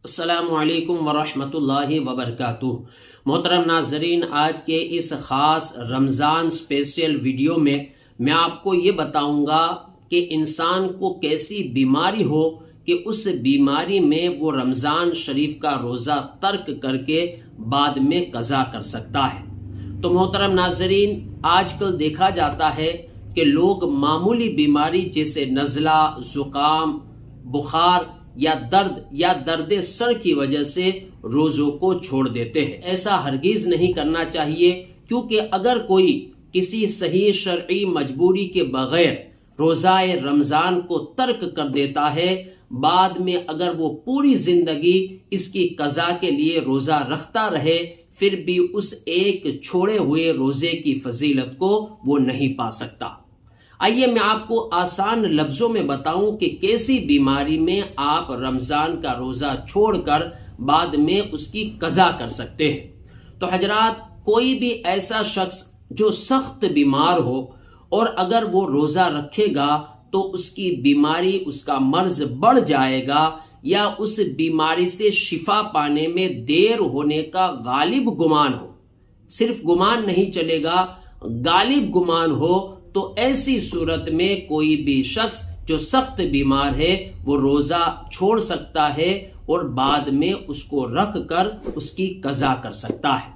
السلام علیکم ورحمۃ اللہ وبرکاتہ۔ محترم ناظرین، آج کے اس خاص رمضان اسپیشل ویڈیو میں آپ کو یہ بتاؤں گا کہ انسان کو کیسی بیماری ہو کہ اس بیماری میں وہ رمضان شریف کا روزہ ترک کر کے بعد میں قضا کر سکتا ہے۔ تو محترم ناظرین، آج کل دیکھا جاتا ہے کہ لوگ معمولی بیماری جیسے نزلہ، زکام، بخار یا درد سر کی وجہ سے روزوں کو چھوڑ دیتے ہیں۔ ایسا ہرگز نہیں کرنا چاہیے، کیونکہ اگر کوئی کسی صحیح شرعی مجبوری کے بغیر روزہ رمضان کو ترک کر دیتا ہے، بعد میں اگر وہ پوری زندگی اس کی قضا کے لیے روزہ رکھتا رہے، پھر بھی اس ایک چھوڑے ہوئے روزے کی فضیلت کو وہ نہیں پا سکتا۔ آئیے میں آپ کو آسان لفظوں میں بتاؤں کہ کیسی بیماری میں آپ رمضان کا روزہ چھوڑ کر بعد میں اس کی قضا کر سکتے ہیں۔ تو حضرات، کوئی بھی ایسا شخص جو سخت بیمار ہو اور اگر وہ روزہ رکھے گا تو اس کی بیماری، اس کا مرض بڑھ جائے گا یا اس بیماری سے شفا پانے میں دیر ہونے کا غالب گمان ہو، صرف گمان نہیں چلے گا، غالب گمان ہو، تو ایسی صورت میں کوئی بھی شخص جو سخت بیمار ہے وہ روزہ چھوڑ سکتا ہے اور بعد میں اس کو رکھ کر اس کی قضا کر سکتا ہے۔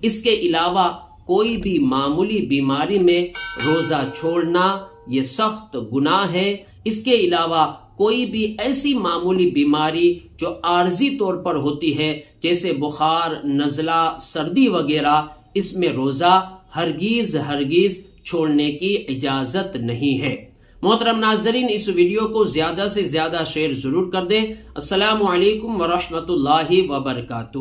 اس کے علاوہ کوئی بھی معمولی بیماری میں روزہ چھوڑنا یہ سخت گناہ ہے۔ اس کے علاوہ کوئی بھی ایسی معمولی بیماری جو عارضی طور پر ہوتی ہے جیسے بخار، نزلہ، سردی وغیرہ، اس میں روزہ ہرگز چھوڑنے کی اجازت نہیں ہے۔ محترم ناظرین، اس ویڈیو کو زیادہ سے زیادہ شیئر ضرور کر دیں۔ السلام علیکم ورحمۃ اللہ وبرکاتہ۔